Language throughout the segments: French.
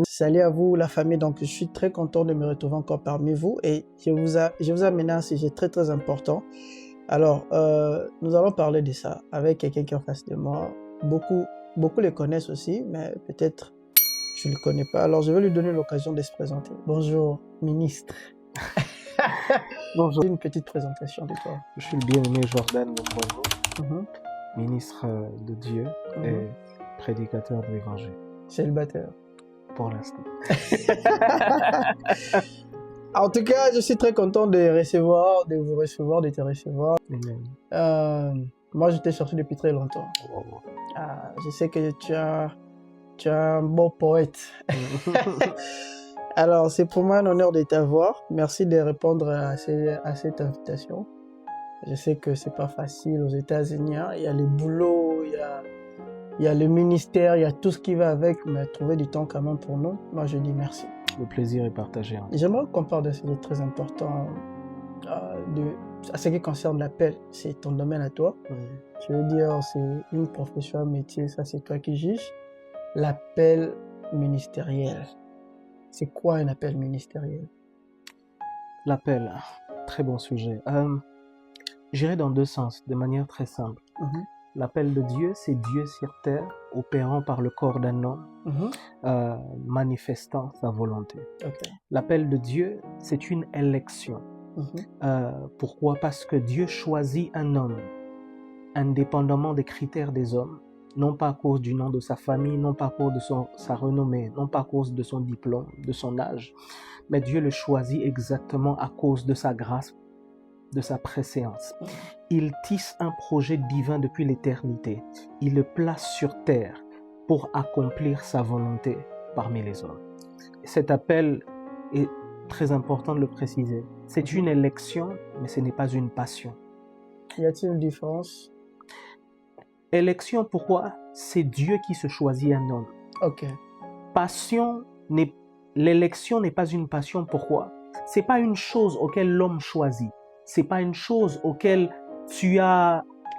Salut à vous, la famille. Donc, je suis très content de me retrouver encore parmi vous et je vous ai amené un sujet très très important. Alors, nous allons parler de ça avec quelqu'un qui est en face de moi. Beaucoup le connaissent aussi, mais peut-être tu ne le connais pas. Alors, je vais lui donner l'occasion de se présenter. Bonjour, ministre. Bonjour, Une petite présentation de toi. je suis le bien-aimé Jordan Mombongo, ministre de Dieu et prédicateur de l'Évangile, Célibataire. pour l'instant. En tout cas, je suis très content de vous recevoir, de te recevoir. Amen. Moi, je t'ai cherché depuis très longtemps. Wow. Je sais que tu as un beau poète. Alors, c'est pour moi un honneur de t'avoir. Merci de répondre à cette invitation. Je sais que c'est pas facile aux États-Unis. Hein. Il y a le boulot, il y a le ministère, il y a tout ce qui va avec, mais trouver du temps quand même pour nous. Moi, je dis merci. Le plaisir est partagé. Hein. J'aimerais qu'on parle d'un sujet très important à ce qui concerne l'appel. C'est ton domaine à toi. Je veux dire, c'est une profession, un métier, ça c'est toi qui juges. L'appel ministériel. C'est quoi un appel ministériel? L'appel, très bon sujet. J'irai dans deux sens, de manière très simple. L'appel de Dieu, c'est Dieu sur terre, opérant par le corps d'un homme, manifestant sa volonté. Okay. L'appel de Dieu, c'est une élection. Pourquoi? Parce que Dieu choisit un homme, indépendamment des critères des hommes, non pas à cause du nom de sa famille, non pas à cause de sa renommée, non pas à cause de son diplôme, de son âge, mais Dieu le choisit exactement à cause de sa grâce, de sa préséance. Il tisse un projet divin depuis l'éternité. Il le place sur terre pour accomplir sa volonté parmi les hommes. Cet appel est très important de le préciser. C'est une élection, mais ce n'est pas une passion. Y a-t-il une différence? Élection, pourquoi? C'est Dieu qui se choisit un homme. Ok. Passion, l'élection n'est pas une passion, pourquoi? C'est pas une chose auquel l'homme choisit. C'est pas une chose auquel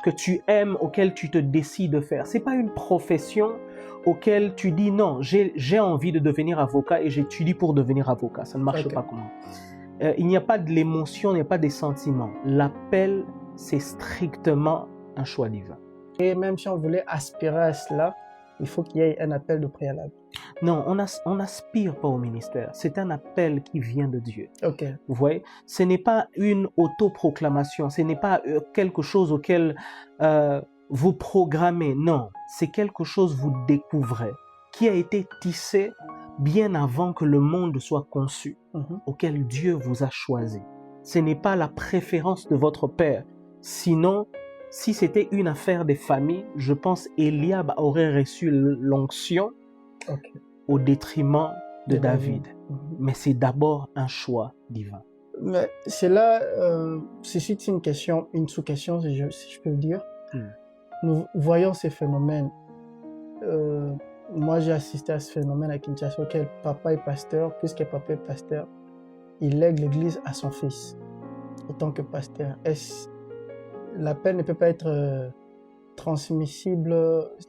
que tu aimes, auquel tu te décides de faire. C'est pas une profession auquel tu dis non, j'ai envie de devenir avocat et j'étudie pour devenir avocat. Ça ne marche pas comme ça. Il n'y a pas de l'émotion, il n'y a pas des sentiments. L'appel, c'est strictement un choix divin. Et même si on voulait aspirer à cela, il faut qu'il y ait un appel de préalable. Non, on n'aspire pas au ministère. C'est un appel qui vient de Dieu. Ok. Vous voyez, ce n'est pas une autoproclamation, ce n'est pas quelque chose auquel vous programmez. Non, c'est quelque chose que vous découvrez, qui a été tissé bien avant que le monde soit conçu, auquel Dieu vous a choisi. Ce n'est pas la préférence de votre père. Sinon, si c'était une affaire des familles, je pense Eliab aurait reçu l'onction au détriment de David. Mais c'est d'abord un choix divin. Mais c'est là, suscite une sous-question, si je peux le dire. Nous voyons ces phénomènes. Moi, j'ai assisté à ce phénomène à Kinshasa, auquel papa est pasteur. Puisque papa est pasteur, il lègue l'église à son fils en tant que pasteur. L'appel ne peut pas être transmissible,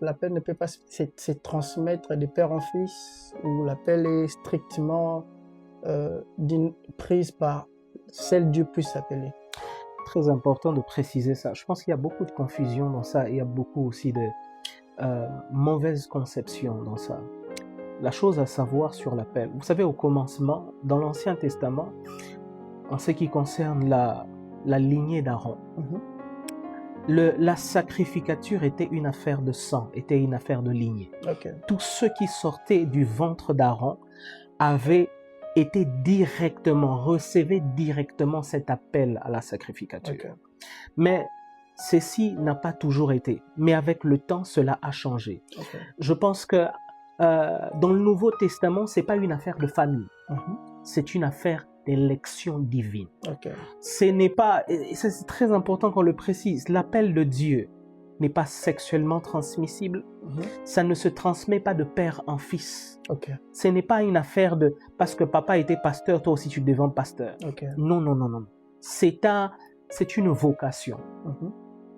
l'appel ne peut pas se transmettre de père en fils, ou l'appel est strictement prise par celle Dieu puisse s'appeler. Très important de préciser ça. Je pense qu'il y a beaucoup de confusion dans ça, et il y a beaucoup aussi de mauvaise conception dans ça. La chose à savoir sur l'appel, vous savez, au commencement, dans l'Ancien Testament, en ce qui concerne la lignée d'Aaron, la sacrificature était une affaire de sang, était une affaire de lignée. Tous ceux qui sortaient du ventre d'Aaron avaient été recevaient directement cet appel à la sacrificature. Mais ceci n'a pas toujours été. Mais avec le temps, cela a changé. Je pense que dans le Nouveau Testament, ce n'est pas une affaire de famille. C'est une affaire d'élection divine. Ce n'est pas, et c'est très important qu'on le précise, l'appel de Dieu n'est pas sexuellement transmissible. Ça ne se transmet pas de père en fils. Ce n'est pas une affaire de parce que papa était pasteur, toi aussi tu deviens pasteur. Non, non, non, non. C'est une vocation.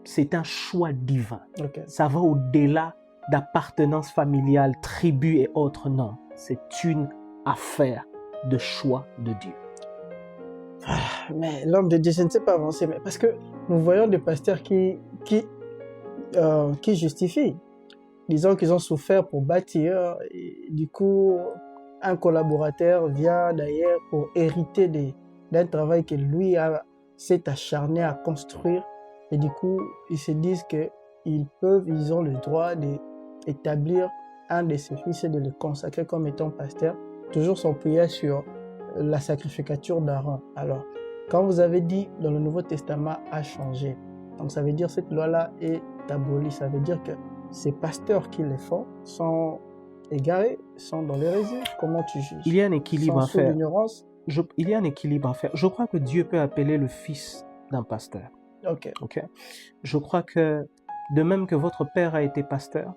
C'est un choix divin. Ça va au-delà d'appartenance familiale, tribu et autres. Non. c'est une affaire de choix de Dieu. Mais l'homme de Dieu, je ne sais pas avancer, mais parce que nous voyons des pasteurs qui justifient, disons qu'ils ont souffert pour bâtir, et du coup, un collaborateur vient d'ailleurs pour hériter d'un travail que lui s'est acharné à construire, et du coup, ils se disent ils ont le droit d'établir un de ses fils et de le consacrer comme étant pasteur, toujours s'appuyer sur la sacrificature d'Aaron. Alors, quand vous avez dit dans le Nouveau Testament a changé, donc ça veut dire cette loi-là est abolie, ça veut dire que ces pasteurs qui les font sont égarés, sont dans l'hérésie. Comment tu juges? Il y a un équilibre à faire. L'ignorance. Il y a un équilibre à faire. Je crois que Dieu peut appeler le fils d'un pasteur. Ok. Je crois que de même que votre père a été pasteur,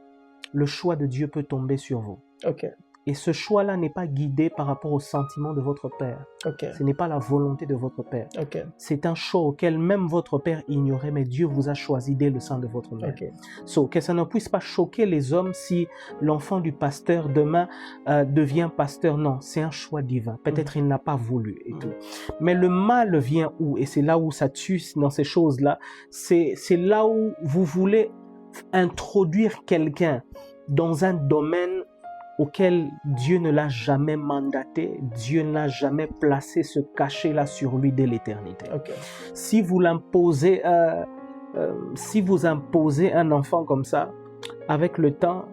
le choix de Dieu peut tomber sur vous. Ok. Et ce choix-là n'est pas guidé par rapport aux sentiments de votre père. Ok. Ce n'est pas la volonté de votre père. Ok. C'est un choix auquel même votre père ignorait, mais Dieu vous a choisi dès le sein de votre mère. Ok. So, que ça ne puisse pas choquer les hommes si l'enfant du pasteur demain devient pasteur. Non, c'est un choix divin. Peut-être il n'a pas voulu et tout. Mais le mal vient où? Et c'est là où ça tue dans ces choses-là. C'est là où vous voulez introduire quelqu'un dans un domaine auquel Dieu ne l'a jamais mandaté, Dieu n'a jamais placé ce cachet-là sur lui dès l'éternité. Ok. Si vous l'imposez, si vous imposez un enfant comme ça, avec le temps,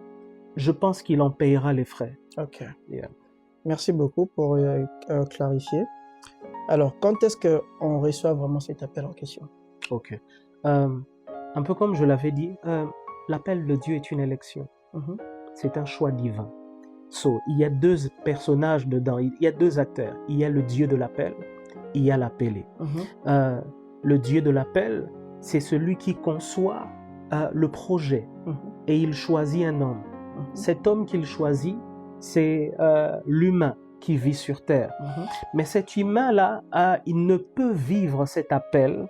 je pense qu'il en payera les frais. Ok. Yeah. Merci beaucoup pour clarifier. Alors, quand est-ce qu'on reçoit vraiment cet appel en question? Ok. Un peu comme je l'avais dit, l'appel de Dieu est une élection. C'est un choix divin. So, il y a deux personnages dedans, il y a deux acteurs. Il y a le Dieu de l'appel, il y a l'appelé. Le Dieu de l'appel, c'est celui qui conçoit le projet et il choisit un homme. Cet homme qu'il choisit, c'est l'humain qui vit sur terre. Mais cet humain-là, il ne peut vivre cet appel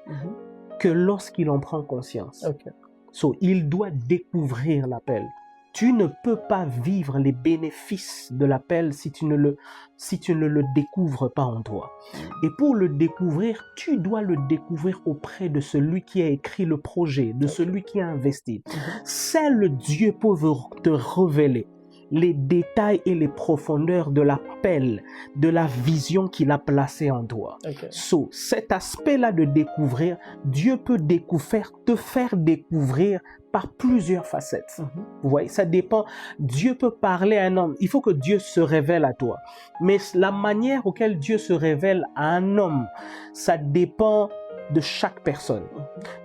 que lorsqu'il en prend conscience. Ok. So, il doit découvrir l'appel. Tu ne peux pas vivre les bénéfices de l'appel si tu ne le découvres pas en toi. Et pour le découvrir, tu dois le découvrir auprès de celui qui a écrit le projet, de celui qui a investi. Seul Dieu peut te révéler les détails et les profondeurs de l'appel, de la vision qu'il a placée en toi. Okay. So, cet aspect-là de découvrir, Dieu peut te faire découvrir par plusieurs facettes. Vous voyez, ça dépend. Dieu peut parler à un homme. Il faut que Dieu se révèle à toi. Mais la manière auquel Dieu se révèle à un homme, ça dépend de chaque personne.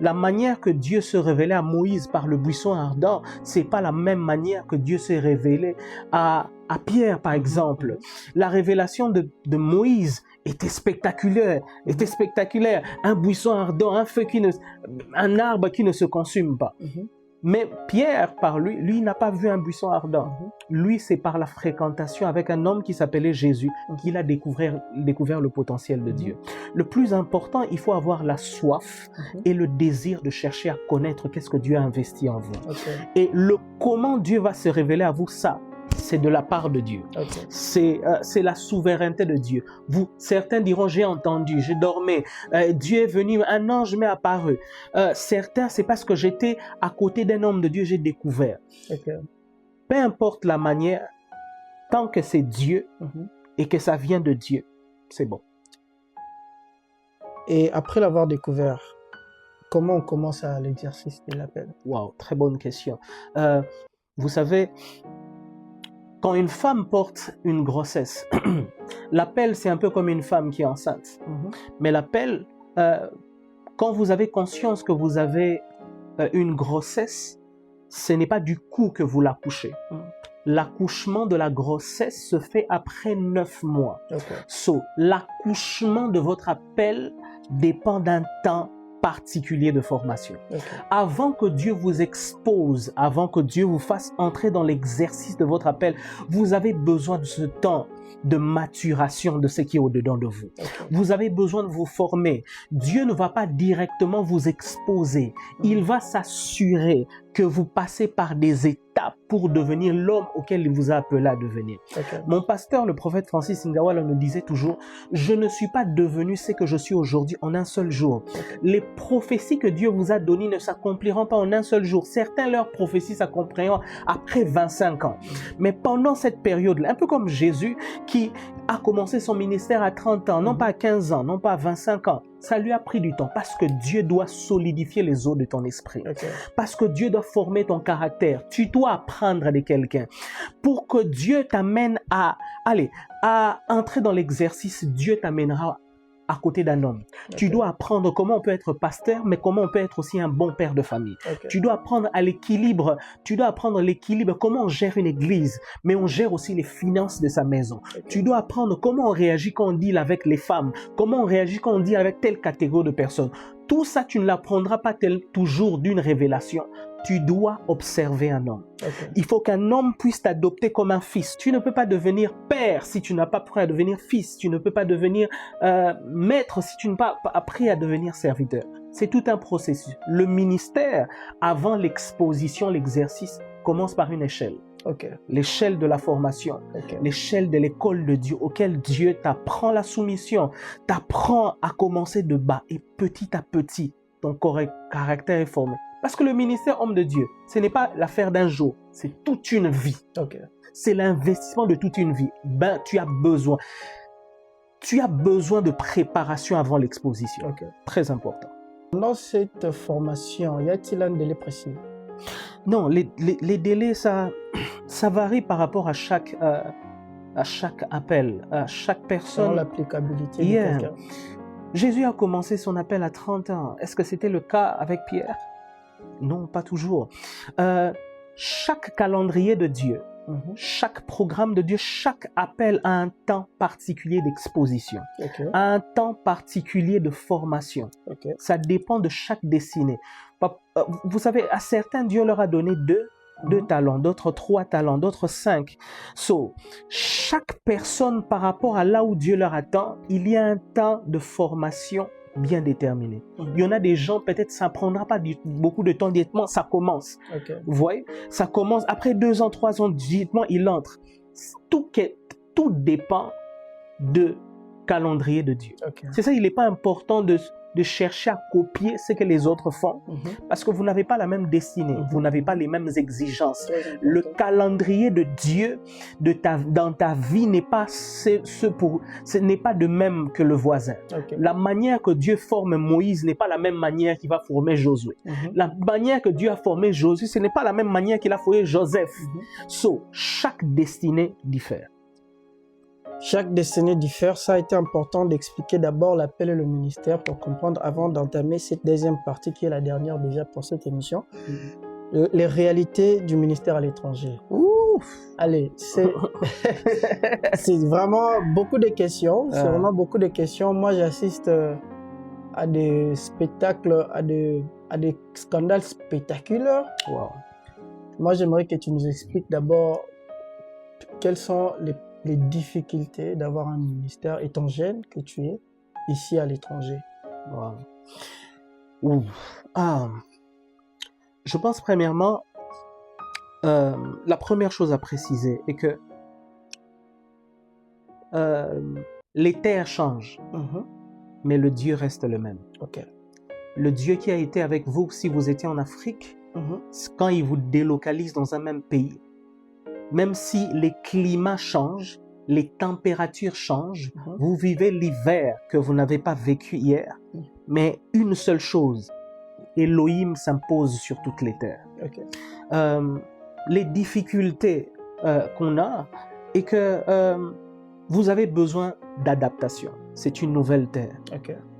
La manière que Dieu se révélait à Moïse par le buisson ardent, c'est pas la même manière que Dieu s'est révélé à Pierre, par exemple. La révélation de Moïse était spectaculaire. Un buisson ardent, un arbre qui ne se consume pas. Mais Pierre, par lui n'a pas vu un buisson ardent. Lui, c'est par la fréquentation avec un homme qui s'appelait Jésus qu'il a découvert le potentiel de Dieu. Le plus important, il faut avoir la soif et le désir de chercher à connaître qu'est-ce que Dieu a investi en vous. Okay. Et comment Dieu va se révéler à vous, ça, c'est de la part de Dieu. Okay. C'est la souveraineté de Dieu. Certains diront, j'ai entendu, je dormais, Dieu est venu, un ange m'est apparu. Certains, c'est parce que j'étais à côté d'un homme de Dieu, j'ai découvert. Okay. Peu importe la manière, tant que c'est Dieu et que ça vient de Dieu, c'est bon. Et après l'avoir découvert, comment on commence à l'exercice de l'appel? Wow, très bonne question. Vous savez, quand une femme porte une grossesse, l'appel, c'est un peu comme une femme qui est enceinte. Mais l'appel, quand vous avez conscience que vous avez une grossesse, ce n'est pas du coup que vous l'accouchez. L'accouchement de la grossesse se fait après 9 mois. Okay. So, l'accouchement de votre appel dépend d'un temps particulier de formation. Okay. Avant que Dieu vous expose, avant que Dieu vous fasse entrer dans l'exercice de votre appel, vous avez besoin de ce temps de maturation de ce qui est au-dedans de vous. Okay. Vous avez besoin de vous former. Dieu ne va pas directement vous exposer. Il va s'assurer que vous passez par des étapes pour devenir l'homme auquel il vous a appelé à devenir. Mon pasteur, le prophète Francis Ngawala, nous disait toujours, je ne suis pas devenu ce que je suis aujourd'hui en un seul jour. Les prophéties que Dieu vous a données ne s'accompliront pas en un seul jour. Certains, leurs prophéties s'accompliront après 25 ans. Mais pendant cette période-là, un peu comme Jésus qui a commencé son ministère à 30 ans, non pas à 15 ans, non pas à 25 ans. Ça lui a pris du temps parce que Dieu doit solidifier les os de ton esprit. Parce que Dieu doit former ton caractère. Tu dois apprendre de quelqu'un. Pour que Dieu t'amène à entrer dans l'exercice, Dieu t'amènera à côté d'un homme. Tu dois apprendre comment on peut être pasteur, mais comment on peut être aussi un bon père de famille. Tu dois apprendre à l'équilibre. Tu dois apprendre l'équilibre, comment on gère une église, mais on gère aussi les finances de sa maison. Tu dois apprendre comment on réagit quand on deal avec les femmes, comment on réagit quand on deal avec telle catégorie de personnes. Tout ça, tu ne l'apprendras pas toujours d'une révélation. Tu dois observer un homme. Il faut qu'un homme puisse t'adopter comme un fils. Tu ne peux pas devenir père si tu n'as pas appris à devenir fils. Tu ne peux pas devenir maître si tu n'as pas appris à devenir serviteur. C'est tout un processus. Le ministère, avant l'exposition, l'exercice, commence par une échelle. L'échelle de la formation, l'échelle de l'école de Dieu, auquel Dieu t'apprend la soumission, t'apprend à commencer de bas et petit à petit, ton caractère est formé. Parce que le ministère homme de Dieu, ce n'est pas l'affaire d'un jour, c'est toute une vie. C'est l'investissement de toute une vie. Tu as besoin de préparation avant l'exposition. Très important. Dans cette formation, y a-t-il un délai précis? Non, les délais, ça varie par rapport à chaque appel, à chaque personne. Selon l'applicabilité de quelqu'un. Jésus a commencé son appel à 30 ans. Est-ce que c'était le cas avec Pierre? Non, pas toujours. Chaque calendrier de Dieu, chaque programme de Dieu, chaque appel a un temps particulier d'exposition, a un temps particulier de formation. Ça dépend de chaque destinée. Vous savez, à certains, Dieu leur a donné deux talents, d'autres 3 talents, d'autres 5. Chaque personne, par rapport à là où Dieu leur attend, il y a un temps de formation bien déterminé. Il y en a des gens, peut-être ça ne prendra pas beaucoup de temps directement, ça commence. Vous voyez, ça commence, après 2 ans, 3 ans, directement, il entre. Tout dépend de calendrier de Dieu. C'est ça, il n'est pas important de chercher à copier ce que les autres font, parce que vous n'avez pas la même destinée, vous n'avez pas les mêmes exigences. Le calendrier de Dieu dans ta vie n'est pas ce n'est pas de même que le voisin. La manière que Dieu forme Moïse n'est pas la même manière qu'il va former Josué. La manière que Dieu a formé Josué, ce n'est pas la même manière qu'il a formé Joseph. Chaque destinée diffère. Chaque destinée diffère. Ça a été important d'expliquer d'abord l'appel et le ministère pour comprendre avant d'entamer cette deuxième partie qui est la dernière déjà pour cette émission. Les réalités du ministère à l'étranger. Allez, c'est vraiment beaucoup de questions. C'est vraiment beaucoup de questions. Moi, j'assiste à des spectacles, à des scandales spectaculaires. Moi, j'aimerais que tu nous expliques d'abord quelles sont les difficultés d'avoir un ministère étant jeune que tu es ici à l'étranger. Je pense premièrement, la première chose à préciser est que les terres changent, mais le Dieu reste le même. Le Dieu qui a été avec vous si vous étiez en Afrique, quand il vous délocalise dans un même pays, même si les climats changent, les températures changent, vous vivez l'hiver que vous n'avez pas vécu hier, mais une seule chose, Elohim s'impose sur toutes les terres. Les difficultés qu'on a est que vous avez besoin d'adaptation. C'est une nouvelle terre.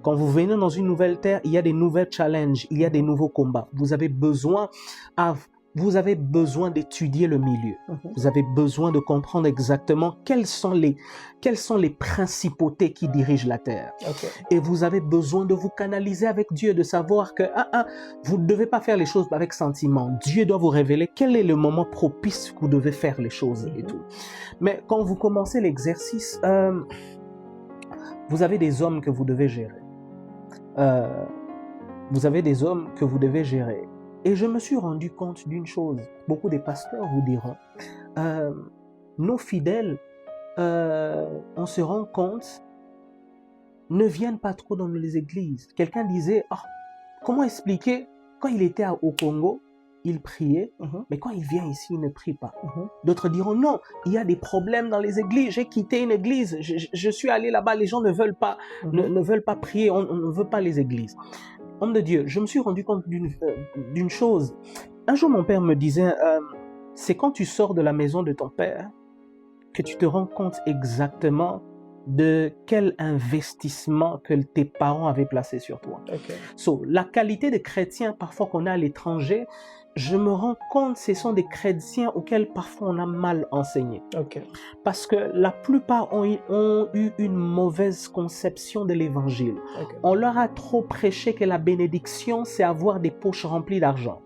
Quand vous venez dans une nouvelle terre, il y a des nouvelles challenges, il y a des nouveaux combats. Vous avez besoin d'étudier le milieu. Vous avez besoin de comprendre exactement quelles sont les principautés qui dirigent la terre. Et vous avez besoin de vous canaliser avec Dieu, de savoir que vous ne devez pas faire les choses avec sentiment. Dieu doit vous révéler quel est le moment propice que vous devez faire les choses et tout. Mais quand vous commencez l'exercice, vous avez des hommes que vous devez gérer. Et je me suis rendu compte d'une chose, beaucoup des pasteurs vous diront, nos fidèles, on se rend compte, ne viennent pas trop dans les églises. Quelqu'un disait, ah, comment expliquer, quand il était au Congo, il priait, mais quand il vient ici, il ne prie pas. D'autres diront, non, il y a des problèmes dans les églises, j'ai quitté une église, je suis allé là-bas, les gens ne veulent pas, ne veulent pas prier, on ne veut pas les églises. Homme de Dieu, je me suis rendu compte d'une chose. Un jour, mon père me disait, c'est quand tu sors de la maison de ton père que tu te rends compte exactement de quel investissement que tes parents avaient placé sur toi. Okay. So, la qualité de chrétien parfois qu'on a à l'étranger, je me rends compte que ce sont des chrétiens auxquels parfois on a mal enseigné. Okay. Parce que la plupart ont eu une mauvaise conception de l'évangile. Okay. On leur a trop prêché que la bénédiction, c'est avoir des poches remplies d'argent.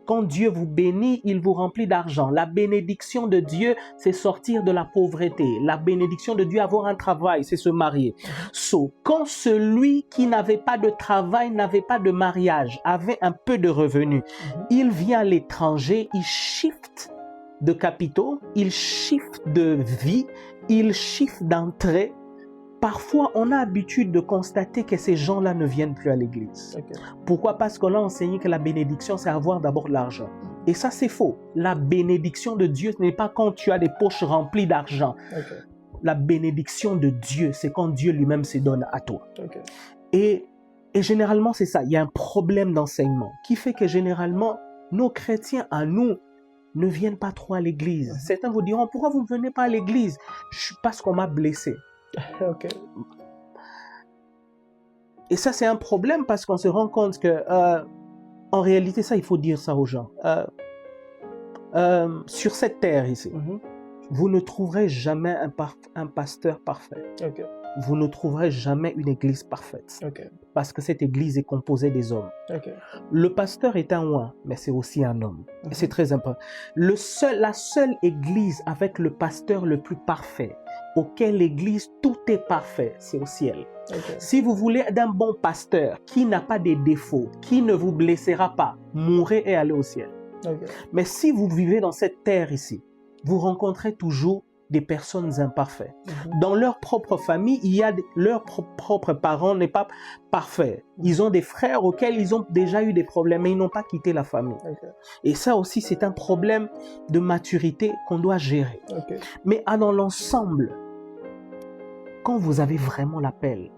Quand Dieu vous bénit, il vous remplit d'argent. La bénédiction de Dieu, c'est sortir de la pauvreté. La bénédiction de Dieu, avoir un travail, c'est se marier. So, quand celui qui n'avait pas de travail, n'avait pas de mariage, avait un peu de revenus, il vient à l'étranger, il shift de capitaux, il shift de vie, il shift d'entrée. Parfois, on a l'habitude de constater que ces gens-là ne viennent plus à l'église. Okay. Pourquoi? Parce qu'on a enseigné que la bénédiction, c'est avoir d'abord l'argent. Et ça, c'est faux. La bénédiction de Dieu, ce n'est pas quand tu as des poches remplies d'argent. Okay. La bénédiction de Dieu, c'est quand Dieu lui-même se donne à toi. Okay. Et généralement, c'est ça. Il y a un problème d'enseignement qui fait que généralement, nos chrétiens à nous ne viennent pas trop à l'église. Certains vous diront, pourquoi vous ne venez pas à l'église? Parce qu'on m'a blessé. Okay. Et ça, c'est un problème parce qu'on se rend compte que, en réalité, ça, il faut dire ça aux gens. Sur cette terre ici, vous ne trouverez jamais un pasteur parfait. Okay. Vous ne trouverez jamais une église parfaite. Okay. Parce que cette église est composée des hommes. Okay. Le pasteur est un oint, mais c'est aussi un homme. Et c'est très important. La seule église avec le pasteur le plus parfait, auquel l'église tout est parfait, c'est au ciel. Okay. Si vous voulez d'un bon pasteur qui n'a pas de défauts, qui ne vous blessera pas, mourrez et allez au ciel. Okay. Mais si vous vivez dans cette terre ici, vous rencontrez toujours des personnes imparfaites. Dans leur propre famille, il y a leurs propres parents n'est pas parfait. Ils ont des frères auxquels ils ont déjà eu des problèmes, mais ils n'ont pas quitté la famille. Okay. Et ça aussi, c'est un problème de maturité qu'on doit gérer. Okay. Mais dans l'ensemble, quand vous avez vraiment l'appel,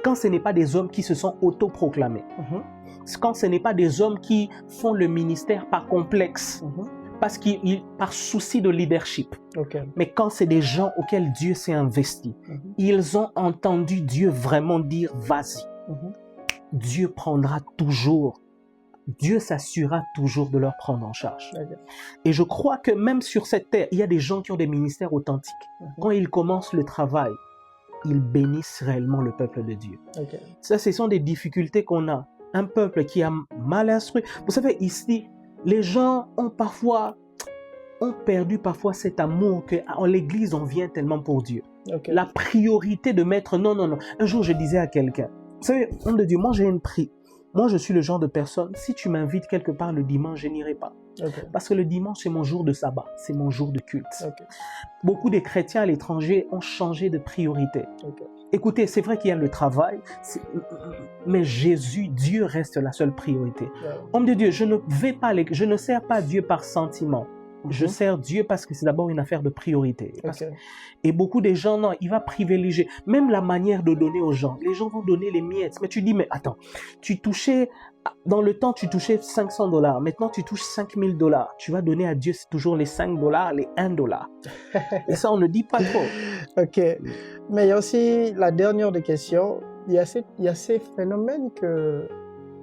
quand ce n'est pas des hommes qui se sont autoproclamés, quand ce n'est pas des hommes qui font le ministère par complexe, par souci de leadership. Okay. Mais quand c'est des gens auxquels Dieu s'est investi, ils ont entendu Dieu vraiment dire vas-y. Dieu prendra toujours, Dieu s'assurera toujours de leur prendre en charge. Okay. Et je crois que même sur cette terre, il y a des gens qui ont des ministères authentiques. Quand ils commencent le travail, ils bénissent réellement le peuple de Dieu. Okay. Ça, ce sont des difficultés qu'on a. Un peuple qui a mal instruit. Vous savez, ici, les gens ont perdu parfois cet amour qu'en l'église, on vient tellement pour Dieu. Okay. La priorité de mettre non. Un jour, je disais à quelqu'un, vous savez, homme de Dieu, moi j'ai une prix. Moi, je suis le genre de personne, si tu m'invites quelque part le dimanche, je n'irai pas. Okay. Parce que le dimanche, c'est mon jour de sabbat, c'est mon jour de culte. Okay. Beaucoup de chrétiens à l'étranger ont changé de priorité. Okay. Écoutez, c'est vrai qu'il y a le travail, mais Jésus, Dieu reste la seule priorité. Yeah. Homme de Dieu, je ne sers pas Dieu par sentiment. Je sers Dieu parce que c'est d'abord une affaire de priorité. Okay. Et beaucoup de gens, non, il va privilégier. Même la manière de donner aux gens. Les gens vont donner les miettes. Mais tu dis, mais attends, dans le temps, tu touchais $500. Maintenant, tu touches $5,000. Tu vas donner à Dieu, c'est toujours les $5, les $1. Et ça, on ne dit pas trop. Ok. Mais il y a aussi la dernière des questions. Il y a ces phénomènes que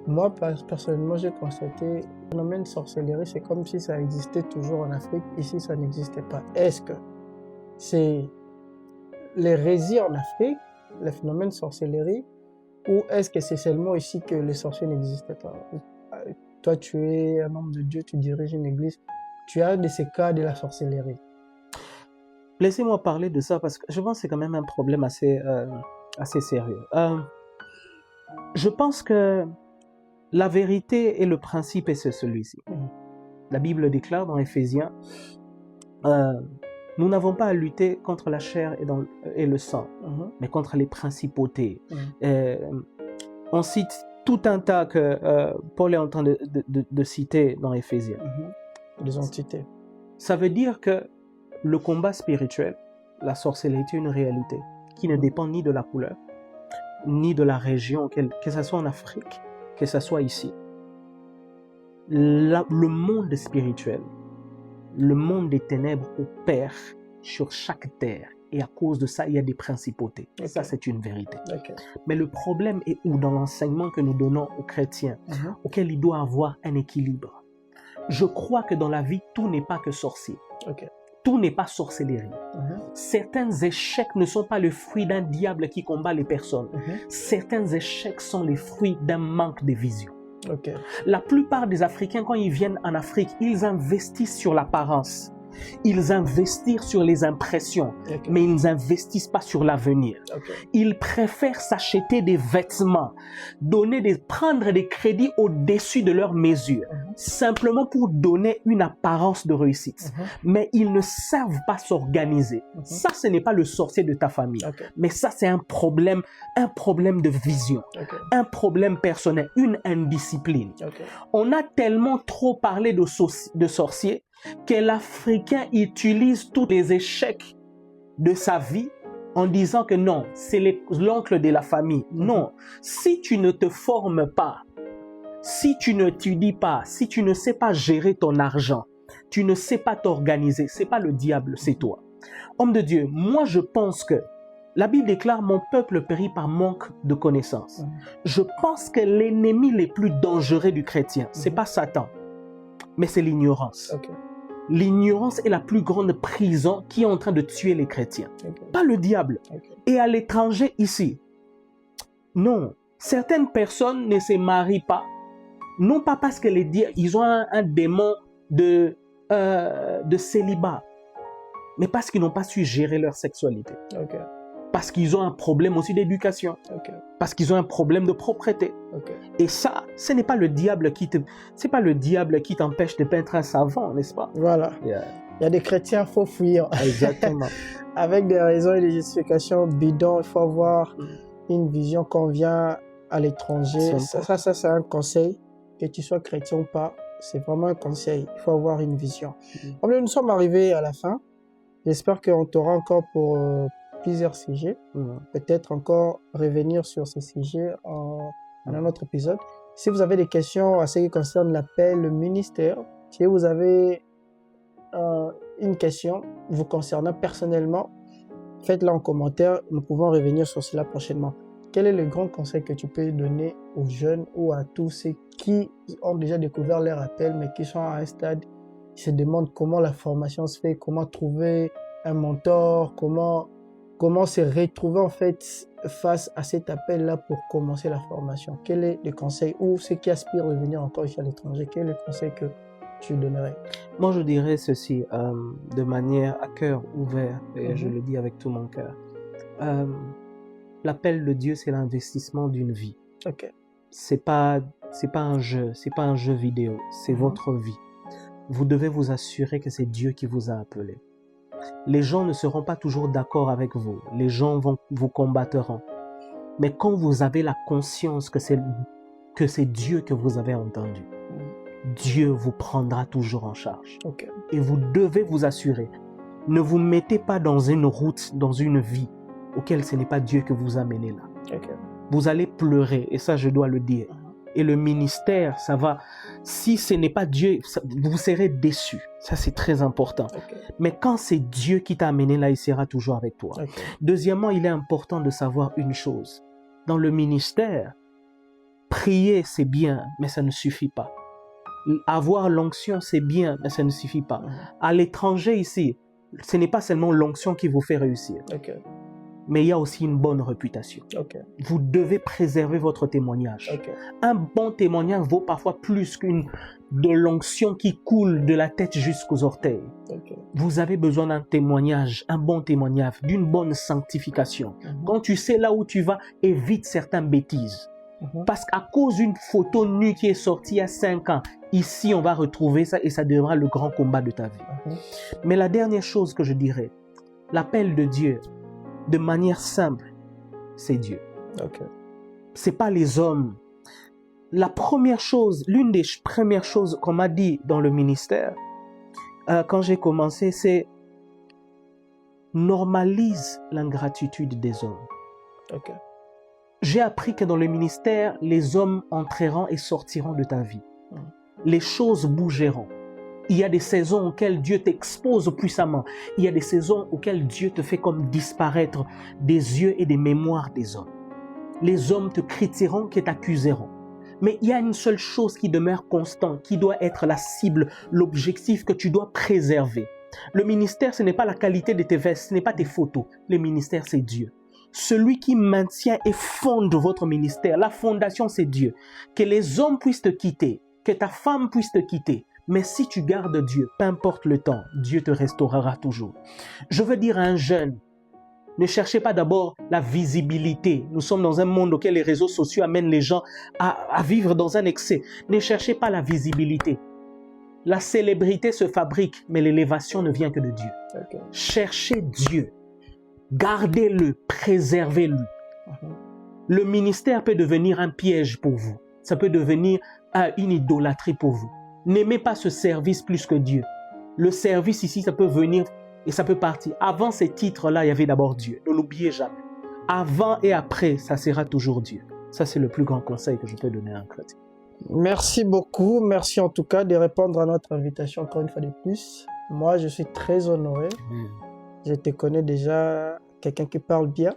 moi, personnellement, j'ai constaté. Le phénomène de sorcellerie, c'est comme si ça existait toujours en Afrique. Ici, ça n'existait pas. Est-ce que c'est l'hérésie en Afrique, le phénomène de sorcellerie, ou est-ce que c'est seulement ici que les sorciers n'existaient pas? Toi, tu es un homme de Dieu, tu diriges une église. Tu as de ces cas de la sorcellerie. Laissez-moi parler de ça parce que je pense que c'est quand même un problème assez sérieux. Je pense que La vérité et le principe, et c'est celui-ci. La Bible déclare dans Éphésiens, nous n'avons pas à lutter contre la chair et le sang, mais contre les principautés. On cite tout un tas que Paul est en train de citer dans Éphésiens. Les entités. Ça veut dire que le combat spirituel, la sorcellerie est une réalité qui ne dépend ni de la couleur, ni de la région, que ce soit en Afrique, que ce soit ici. Le monde spirituel, le monde des ténèbres opère sur chaque terre. Et à cause de ça, il y a des principautés. Okay. Ça, c'est une vérité. Okay. Mais le problème est où? Dans l'enseignement que nous donnons aux chrétiens, auquel il doit avoir un équilibre. Je crois que dans la vie, tout n'est pas que sorcier. Okay. Tout n'est pas sorcellerie. Certains échecs ne sont pas le fruit d'un diable qui combat les personnes. Certains échecs sont les fruits d'un manque de vision. Okay. La plupart des Africains, quand ils viennent en Afrique, ils investissent sur l'apparence. Ils investissent sur les impressions, mais ils n'investissent pas sur l'avenir. Ils préfèrent s'acheter des vêtements, prendre des crédits au-dessus de leurs mesures, simplement pour donner une apparence de réussite. Mais ils ne savent pas s'organiser. Ça, ce n'est pas le sorcier de ta famille, mais ça, c'est un problème de vision, un problème personnel, une indiscipline. On a tellement trop parlé de sorciers que l'Africain utilise tous les échecs de sa vie en disant que non, c'est l'oncle de la famille. Non, si tu ne te formes pas, si tu n'étudies pas, si tu ne sais pas gérer ton argent, tu ne sais pas t'organiser, c'est pas le diable, c'est toi. Homme de Dieu, moi je pense que la Bible déclare « Mon peuple périt par manque de connaissance ». Je pense que l'ennemi le plus dangereux du chrétien, c'est pas Satan, mais c'est l'ignorance. L'ignorance est la plus grande prison qui est en train de tuer les chrétiens. Pas le diable. Et à l'étranger ici, non. Certaines personnes ne se marient pas, non pas parce que ils ont un démon de célibat, mais parce qu'ils n'ont pas su gérer leur sexualité. Parce qu'ils ont un problème aussi d'éducation. Parce qu'ils ont un problème de propreté. Et ça, ce n'est pas le diable qui t'empêche de peindre un savant, n'est-ce pas? Voilà. Il y a des chrétiens, il faut fuir. Exactement. Avec des raisons et des justifications bidons, il faut avoir une vision qu'on vient à l'étranger. Ça, c'est un conseil. Que tu sois chrétien ou pas, c'est vraiment un conseil. Il faut avoir une vision. Nous sommes arrivés à la fin. J'espère qu'on t'aura encore pour plusieurs sujets. Peut-être encore revenir sur ces sujets en un autre épisode. Si vous avez des questions à ce qui concerne l'appel, le ministère, si vous avez une question vous concernant personnellement, faites-la en commentaire. Nous pouvons revenir sur cela prochainement. Quel est le grand conseil que tu peux donner aux jeunes ou à tous ceux qui ont déjà découvert leur appel, mais qui sont à un stade, qui se demandent comment la formation se fait, comment trouver un mentor, comment se retrouver en fait face à cet appel-là pour commencer la formation? Quel est le conseil, ou ceux qui aspirent à venir encore ici à l'étranger, quel est le conseil que tu donnerais? Moi, je dirais ceci de manière à cœur ouvert, et je le dis avec tout mon cœur. L'appel de Dieu, c'est l'investissement d'une vie. C'est pas un jeu, c'est pas un jeu vidéo, c'est votre vie. Vous devez vous assurer que c'est Dieu qui vous a appelé. Les gens ne seront pas toujours d'accord avec vous. Les gens vous combattront. Mais quand vous avez la conscience que c'est Dieu que vous avez entendu, Dieu vous prendra toujours en charge. Et vous devez vous assurer. Ne vous mettez pas dans une route, dans une vie auquel ce n'est pas Dieu que vous amenez là. Vous allez pleurer, et ça je dois le dire. Et le ministère, ça va, si ce n'est pas Dieu, vous serez déçus. Ça, c'est très important. Mais quand c'est Dieu qui t'a amené là, il sera toujours avec toi. Deuxièmement, il est important de savoir une chose. Dans le ministère, prier, c'est bien, mais ça ne suffit pas. Avoir l'onction, c'est bien, mais ça ne suffit pas. À l'étranger ici, ce n'est pas seulement l'onction qui vous fait réussir. Mais il y a aussi une bonne réputation. Vous devez préserver votre témoignage. Un bon témoignage vaut parfois plus de l'onction qui coule de la tête jusqu'aux orteils. Vous avez besoin d'un témoignage, un bon témoignage, d'une bonne sanctification. Quand tu sais là où tu vas, évite certaines bêtises. Parce qu'à cause d'une photo nue qui est sortie il y a 5 ans, ici on va retrouver ça et ça deviendra le grand combat de ta vie. Mais la dernière chose que je dirais, l'appel de Dieu, de manière simple, c'est Dieu. C'est pas les hommes. La première chose, l'une des premières choses qu'on m'a dit dans le ministère, quand j'ai commencé, c'est normalise l'ingratitude des hommes. J'ai appris que dans le ministère, les hommes entreront et sortiront de ta vie. Les choses bougeront. Il y a des saisons auxquelles Dieu t'expose puissamment. Il y a des saisons auxquelles Dieu te fait comme disparaître des yeux et des mémoires des hommes. Les hommes te critiqueront, qui t'accuseront. Mais il y a une seule chose qui demeure constante, qui doit être la cible, l'objectif que tu dois préserver. Le ministère, ce n'est pas la qualité de tes vestes, ce n'est pas tes photos. Le ministère, c'est Dieu. Celui qui maintient et fonde votre ministère, la fondation, c'est Dieu. Que les hommes puissent te quitter, que ta femme puisse te quitter. Mais si tu gardes Dieu, peu importe le temps, Dieu te restaurera toujours. Je veux dire à un jeune, ne cherchez pas d'abord la visibilité. Nous sommes dans un monde auquel les réseaux sociaux amènent les gens à vivre dans un excès. Ne cherchez pas la visibilité. La célébrité se fabrique, mais l'élévation ne vient que de Dieu. Cherchez Dieu. Gardez-le, préservez-le. Le ministère peut devenir un piège pour vous. Ça peut devenir une idolâtrie pour vous. N'aimez pas ce service plus que Dieu. Le service ici, ça peut venir et ça peut partir. Avant ces titres-là, il y avait d'abord Dieu. Ne l'oubliez jamais. Avant et après, ça sera toujours Dieu. Ça, c'est le plus grand conseil que je peux donner à un chrétien. Merci beaucoup. Merci en tout cas de répondre à notre invitation encore une fois de plus. Moi, je suis très honoré. Je te connais déjà, quelqu'un qui parle bien.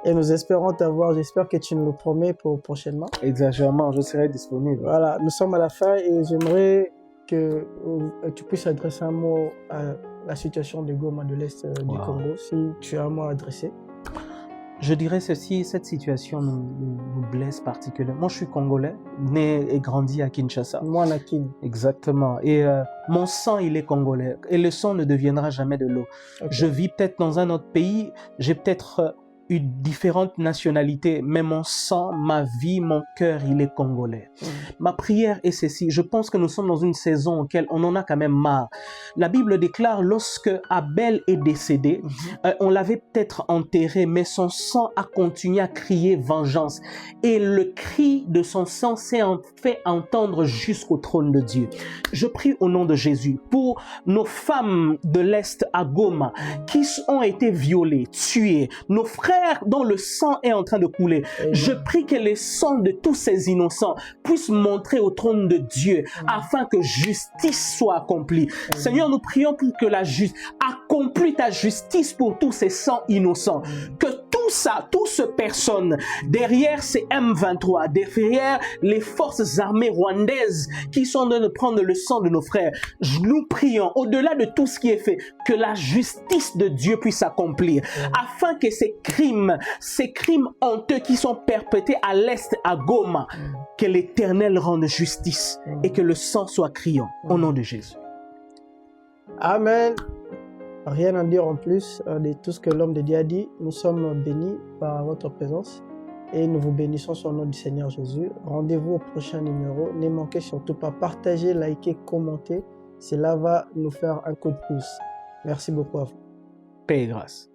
Et nous espérons t'avoir. J'espère que tu nous le promets pour prochainement. Exactement, je serai disponible. Voilà, nous sommes à la fin et j'aimerais que tu puisses adresser un mot à la situation de Goma de l'Est du Congo, si tu as un mot à adresser. Je dirais ceci, cette situation nous blesse particulièrement. Moi, je suis congolais, né et grandi à Kinshasa. Moi, Nakin. Exactement. Et mon sang, il est congolais. Et le sang ne deviendra jamais de l'eau. Je vis peut-être dans un autre pays. J'ai peut-être eu différentes nationalités, mais mon sang, ma vie, mon cœur, il est congolais. Ma prière est ceci. Je pense que nous sommes dans une saison auquel on en a quand même marre. La Bible déclare, lorsque Abel est décédé, on l'avait peut-être enterré, mais son sang a continué à crier vengeance. Et le cri de son sang s'est fait entendre jusqu'au trône de Dieu. Je prie au nom de Jésus pour nos femmes de l'Est à Goma qui ont été violées, tuées, nos frères dont le sang est en train de couler. Je prie que le sang de tous ces innocents puisse montrer au trône de Dieu afin que justice soit accomplie. Seigneur, nous prions pour que la justice accomplit ta justice pour tous ces sangs innocents. Que tout ça, toutes ces personnes, derrière ces M23, derrière les forces armées rwandaises qui sont en train de prendre le sang de nos frères, nous prions, au-delà de tout ce qui est fait, que la justice de Dieu puisse s'accomplir, afin que ces crimes honteux qui sont perpétrés à l'Est, à Goma, que l'Éternel rende justice et que le sang soit criant, au nom de Jésus. Amen. Rien à dire en plus de tout ce que l'homme de Dieu a dit. Nous sommes bénis par votre présence et nous vous bénissons sur le nom du Seigneur Jésus. Rendez-vous au prochain numéro. Ne manquez surtout pas, partagez, likez, commentez. Cela va nous faire un coup de pouce. Merci beaucoup à vous. Paix et grâce.